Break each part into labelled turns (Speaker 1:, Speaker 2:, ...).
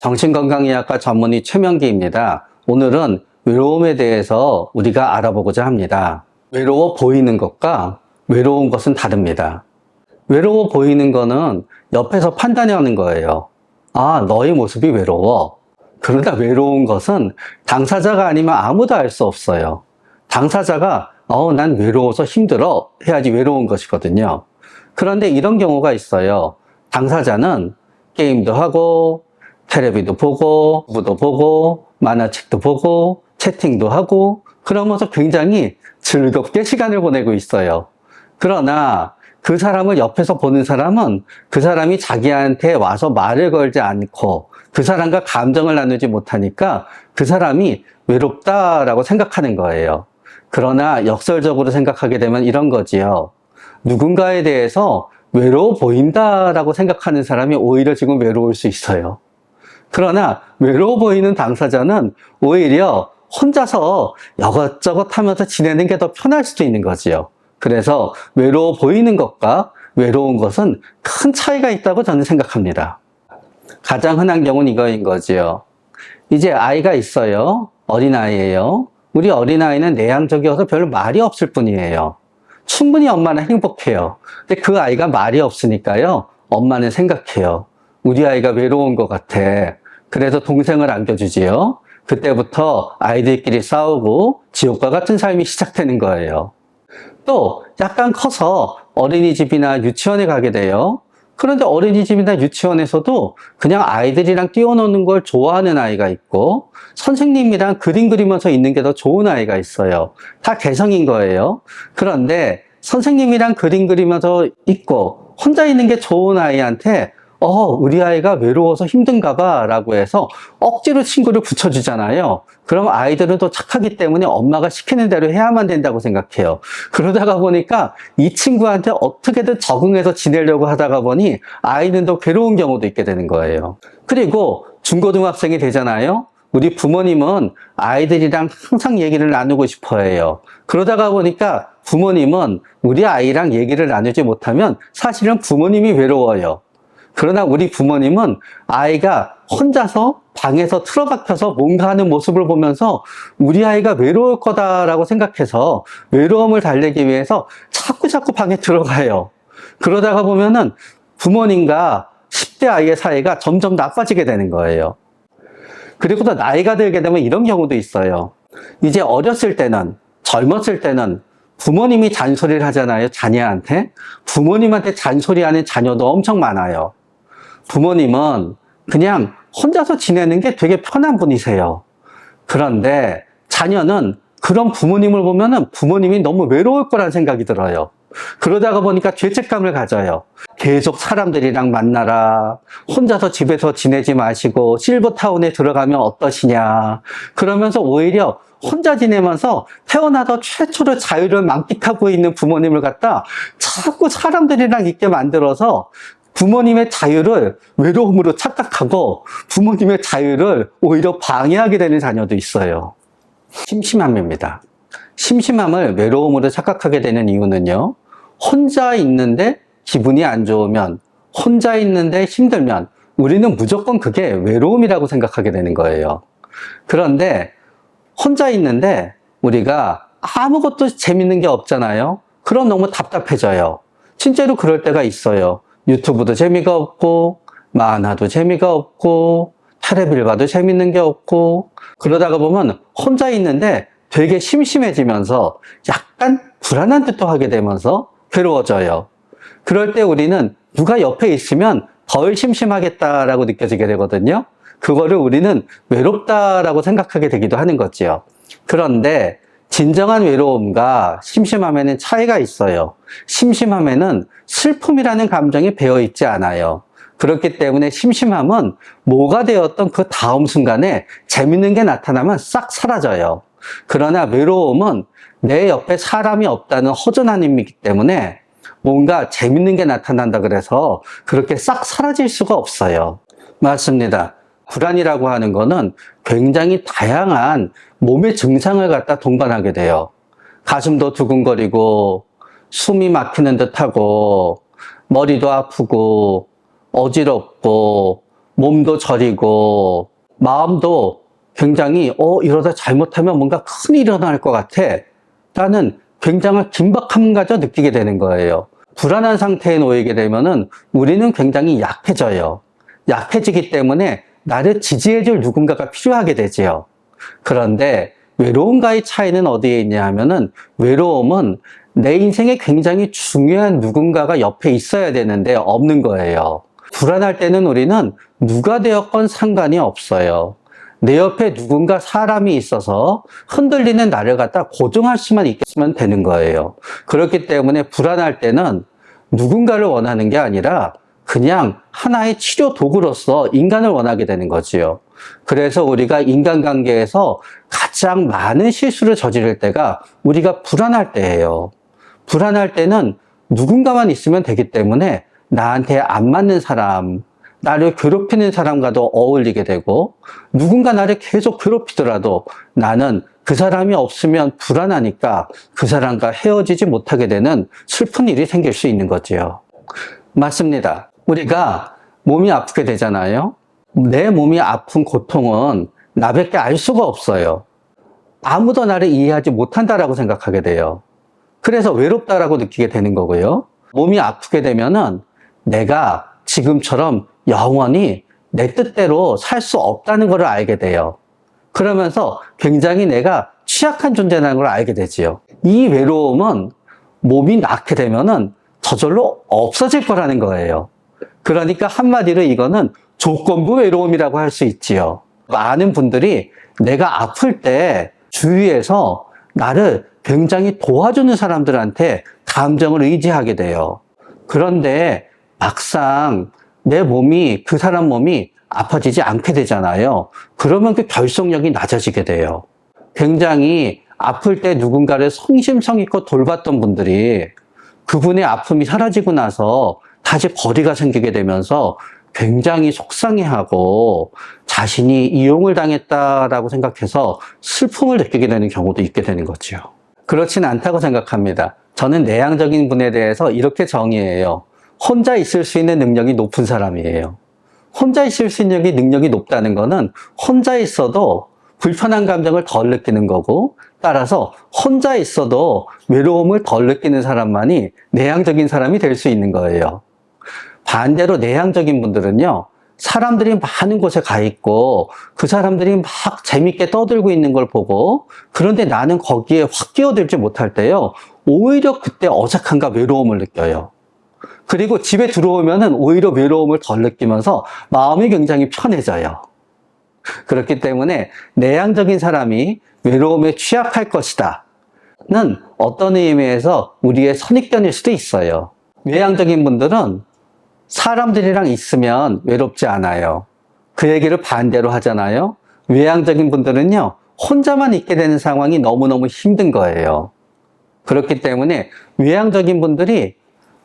Speaker 1: 정신건강의학과 전문의 최명기입니다. 오늘은 외로움에 대해서 우리가 알아보고자 합니다. 외로워 보이는 것과 외로운 것은 다릅니다. 외로워 보이는 거는 옆에서 판단하는 거예요. 아, 너의 모습이 외로워. 그러나 외로운 것은 당사자가 아니면 아무도 알 수 없어요. 당사자가 난 외로워서 힘들어 해야지 외로운 것이거든요. 그런데 이런 경우가 있어요. 당사자는 게임도 하고 텔레비도 보고 유튜브도 보고 만화책도 보고 채팅도 하고 그러면서 굉장히 즐겁게 시간을 보내고 있어요. 그러나 그 사람을 옆에서 보는 사람은 그 사람이 자기한테 와서 말을 걸지 않고 그 사람과 감정을 나누지 못하니까 그 사람이 외롭다라고 생각하는 거예요. 그러나 역설적으로 생각하게 되면 이런 거지요. 누군가에 대해서 외로워 보인다라고 생각하는 사람이 오히려 지금 외로울 수 있어요. 그러나 외로워 보이는 당사자는 오히려 혼자서 이것저것 하면서 지내는 게 더 편할 수도 있는 거지요. 그래서 외로워 보이는 것과 외로운 것은 큰 차이가 있다고 저는 생각합니다. 가장 흔한 경우는 이거인 거지요. 이제 아이가 있어요. 어린아이예요. 우리 어린아이는 내향적이어서 별 말이 없을 뿐이에요. 충분히 엄마는 행복해요. 근데 그 아이가 말이 없으니까요. 엄마는 생각해요. 우리 아이가 외로운 것 같아. 그래서 동생을 안겨주지요. 그때부터 아이들끼리 싸우고 지옥과 같은 삶이 시작되는 거예요. 또 약간 커서 어린이집이나 유치원에 가게 돼요. 그런데 어린이집이나 유치원에서도 그냥 아이들이랑 뛰어노는 걸 좋아하는 아이가 있고 선생님이랑 그림 그리면서 있는 게 더 좋은 아이가 있어요. 다 개성인 거예요. 그런데 선생님이랑 그림 그리면서 있고 혼자 있는 게 좋은 아이한테 우리 아이가 외로워서 힘든가 봐 라고 해서 억지로 친구를 붙여주잖아요. 그럼 아이들은 또 착하기 때문에 엄마가 시키는 대로 해야만 된다고 생각해요. 그러다가 보니까 이 친구한테 어떻게든 적응해서 지내려고 하다가 보니 아이는 더 괴로운 경우도 있게 되는 거예요. 그리고 중고등학생이 되잖아요. 우리 부모님은 아이들이랑 항상 얘기를 나누고 싶어 해요. 그러다가 보니까 부모님은 우리 아이랑 얘기를 나누지 못하면 사실은 부모님이 외로워요. 그러나 우리 부모님은 아이가 혼자서 방에서 틀어박혀서 뭔가 하는 모습을 보면서 우리 아이가 외로울 거다라고 생각해서 외로움을 달래기 위해서 자꾸 방에 들어가요. 그러다가 보면은 부모님과 10대 아이의 사이가 점점 나빠지게 되는 거예요. 그리고 또 나이가 들게 되면 이런 경우도 있어요. 이제 어렸을 때는, 젊었을 때는 부모님이 잔소리를 하잖아요, 자녀한테. 부모님한테 잔소리하는 자녀도 엄청 많아요. 부모님은 그냥 혼자서 지내는 게 되게 편한 분이세요. 그런데 자녀는 그런 부모님을 보면은 부모님이 너무 외로울 거라는 생각이 들어요. 그러다가 보니까 죄책감을 가져요. 계속 사람들이랑 만나라. 혼자서 집에서 지내지 마시고 실버타운에 들어가면 어떠시냐. 그러면서 오히려 혼자 지내면서 태어나서 최초로 자유를 만끽하고 있는 부모님을 갖다 자꾸 사람들이랑 있게 만들어서 부모님의 자유를 외로움으로 착각하고 부모님의 자유를 오히려 방해하게 되는 자녀도 있어요. 심심함입니다. 심심함을 외로움으로 착각하게 되는 이유는요. 혼자 있는데 기분이 안 좋으면, 혼자 있는데 힘들면 우리는 무조건 그게 외로움이라고 생각하게 되는 거예요. 그런데 혼자 있는데 우리가 아무것도 재밌는 게 없잖아요. 그럼 너무 답답해져요. 진짜로 그럴 때가 있어요. 유튜브도 재미가 없고 만화도 재미가 없고 텔레비를 봐도 재밌는 게 없고 그러다가 보면 혼자 있는데 되게 심심해지면서 약간 불안한 듯도 하게 되면서 괴로워져요. 그럴 때 우리는 누가 옆에 있으면 덜 심심하겠다라고 느껴지게 되거든요. 그거를 우리는 외롭다라고 생각하게 되기도 하는 거지요. 그런데 진정한 외로움과 심심함에는 차이가 있어요. 심심함에는 슬픔이라는 감정이 배어있지 않아요. 그렇기 때문에 심심함은 뭐가 되었던 그 다음 순간에 재밌는 게 나타나면 싹 사라져요. 그러나 외로움은 내 옆에 사람이 없다는 허전함이기 때문에 뭔가 재밌는 게 나타난다 그래서 그렇게 싹 사라질 수가 없어요. 맞습니다. 불안이라고 하는 거는 굉장히 다양한 몸의 증상을 갖다 동반하게 돼요. 가슴도 두근거리고 숨이 막히는 듯하고 머리도 아프고 어지럽고 몸도 저리고 마음도 굉장히 이러다 잘못하면 뭔가 큰일이 일어날 것 같아 라는 굉장한 긴박함마저 느끼게 되는 거예요. 불안한 상태에 놓이게 되면은 우리는 굉장히 약해져요. 약해지기 때문에 나를 지지해줄 누군가가 필요하게 되지요. 그런데 외로움과의 차이는 어디에 있냐 하면은 외로움은 내 인생에 굉장히 중요한 누군가가 옆에 있어야 되는데 없는 거예요. 불안할 때는 우리는 누가 되었건 상관이 없어요. 내 옆에 누군가 사람이 있어서 흔들리는 나를 갖다 고정할 수만 있겠으면 되는 거예요. 그렇기 때문에 불안할 때는 누군가를 원하는 게 아니라 그냥 하나의 치료 도구로서 인간을 원하게 되는 거지요. 그래서 우리가 인간관계에서 가장 많은 실수를 저지를 때가 우리가 불안할 때예요. 불안할 때는 누군가만 있으면 되기 때문에 나한테 안 맞는 사람, 나를 괴롭히는 사람과도 어울리게 되고 누군가 나를 계속 괴롭히더라도 나는 그 사람이 없으면 불안하니까 그 사람과 헤어지지 못하게 되는 슬픈 일이 생길 수 있는 거지요. 맞습니다. 우리가 몸이 아프게 되잖아요. 내 몸이 아픈 고통은 나밖에 알 수가 없어요. 아무도 나를 이해하지 못한다라고 생각하게 돼요. 그래서 외롭다라고 느끼게 되는 거고요. 몸이 아프게 되면은 내가 지금처럼 영원히 내 뜻대로 살 수 없다는 것을 알게 돼요. 그러면서 굉장히 내가 취약한 존재라는 걸 알게 되지요. 이 외로움은 몸이 낫게 되면은 저절로 없어질 거라는 거예요. 그러니까 한마디로 이거는 조건부 외로움이라고 할 수 있지요. 많은 분들이 내가 아플 때 주위에서 나를 굉장히 도와주는 사람들한테 감정을 의지하게 돼요. 그런데 막상 내 몸이, 그 사람 몸이 아파지지 않게 되잖아요. 그러면 그 결속력이 낮아지게 돼요. 굉장히 아플 때 누군가를 성심성의껏 돌봤던 분들이 그분의 아픔이 사라지고 나서 다시 거리가 생기게 되면서 굉장히 속상해하고 자신이 이용을 당했다라고 생각해서 슬픔을 느끼게 되는 경우도 있게 되는 거죠. 그렇진 않다고 생각합니다. 저는 내향적인 분에 대해서 이렇게 정의해요. 혼자 있을 수 있는 능력이 높은 사람이에요. 혼자 있을 수 있는 능력이 높다는 거는 혼자 있어도 불편한 감정을 덜 느끼는 거고, 따라서 혼자 있어도 외로움을 덜 느끼는 사람만이 내향적인 사람이 될 수 있는 거예요. 반대로 내향적인 분들은요, 사람들이 많은 곳에 가 있고 그 사람들이 막 재밌게 떠들고 있는 걸 보고, 그런데 나는 거기에 확 끼어들지 못할 때요, 오히려 그때 어색함과 외로움을 느껴요. 그리고 집에 들어오면은 오히려 외로움을 덜 느끼면서 마음이 굉장히 편해져요. 그렇기 때문에 내향적인 사람이 외로움에 취약할 것이다 는 어떤 의미에서 우리의 선입견일 수도 있어요. 외향적인 분들은 사람들이랑 있으면 외롭지 않아요. 그 얘기를 반대로 하잖아요. 외향적인 분들은요, 혼자만 있게 되는 상황이 너무너무 힘든 거예요. 그렇기 때문에 외향적인 분들이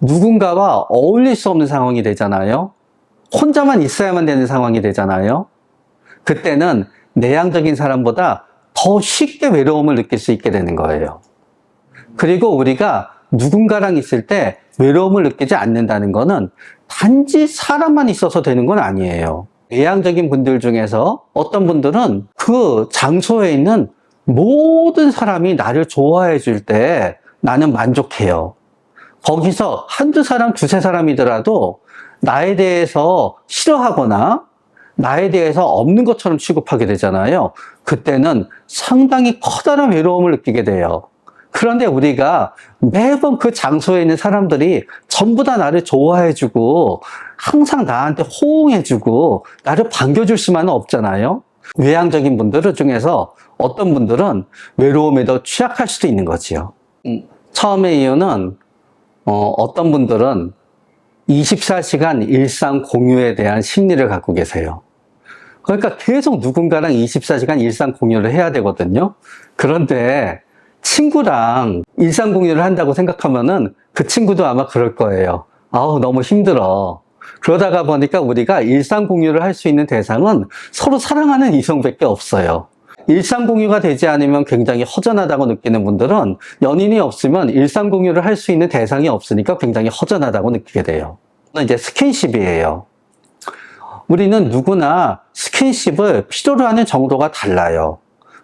Speaker 1: 누군가와 어울릴 수 없는 상황이 되잖아요. 혼자만 있어야만 되는 상황이 되잖아요. 그때는 내향적인 사람보다 더 쉽게 외로움을 느낄 수 있게 되는 거예요. 그리고 우리가 누군가랑 있을 때 외로움을 느끼지 않는다는 거는 단지 사람만 있어서 되는 건 아니에요. 내향적인 분들 중에서 어떤 분들은 그 장소에 있는 모든 사람이 나를 좋아해 줄 때 나는 만족해요. 거기서 한두 사람, 두세 사람이더라도 나에 대해서 싫어하거나 나에 대해서 없는 것처럼 취급하게 되잖아요. 그때는 상당히 커다란 외로움을 느끼게 돼요. 그런데 우리가 매번 그 장소에 있는 사람들이 전부 다 나를 좋아해주고 항상 나한테 호응해주고 나를 반겨줄 수만은 없잖아요. 외향적인 분들 중에서 어떤 분들은 외로움에 더 취약할 수도 있는 거지요. 처음의 이유는 어떤 분들은 24시간 일상 공유에 대한 심리를 갖고 계세요. 그러니까 계속 누군가랑 24시간 일상 공유를 해야 되거든요. 그런데 친구랑 일상 공유를 한다고 생각하면은 그 친구도 아마 그럴 거예요. 아우, 너무 힘들어. 그러다가 보니까 우리가 일상 공유를 할 수 있는 대상은 서로 사랑하는 이성밖에 없어요. 일상 공유가 되지 않으면 굉장히 허전하다고 느끼는 분들은 연인이 없으면 일상 공유를 할 수 있는 대상이 없으니까 굉장히 허전하다고 느끼게 돼요. 이제 스킨십이에요. 우리는 누구나 스킨십을 필요로 하는 정도가 달라요.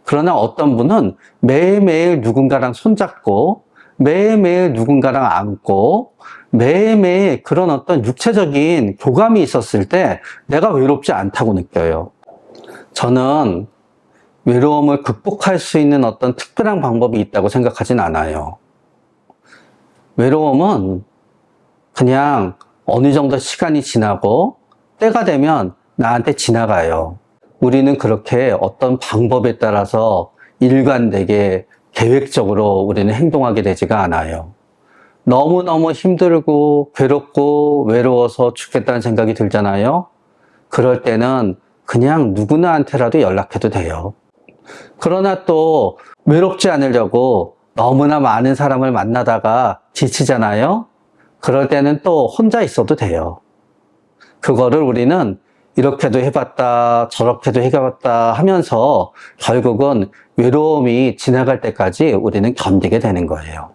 Speaker 1: 그러나 어떤 분은 매일매일 누군가랑 손잡고 매일매일 누군가랑 안고 매일매일 그런 어떤 육체적인 교감이 있었을 때 내가 외롭지 않다고 느껴요. 저는 외로움을 극복할 수 있는 어떤 특별한 방법이 있다고 생각하진 않아요. 외로움은 그냥 어느 정도 시간이 지나고 때가 되면 나한테 지나가요. 우리는 그렇게 어떤 방법에 따라서 일관되게 계획적으로 우리는 행동하게 되지가 않아요. 너무너무 힘들고 괴롭고 외로워서 죽겠다는 생각이 들잖아요. 그럴 때는 그냥 누구나한테라도 연락해도 돼요. 그러나 또 외롭지 않으려고 너무나 많은 사람을 만나다가 지치잖아요. 그럴 때는 또 혼자 있어도 돼요. 그거를 우리는 이렇게도 해봤다 저렇게도 해봤다 하면서 결국은 외로움이 지나갈 때까지 우리는 견디게 되는 거예요.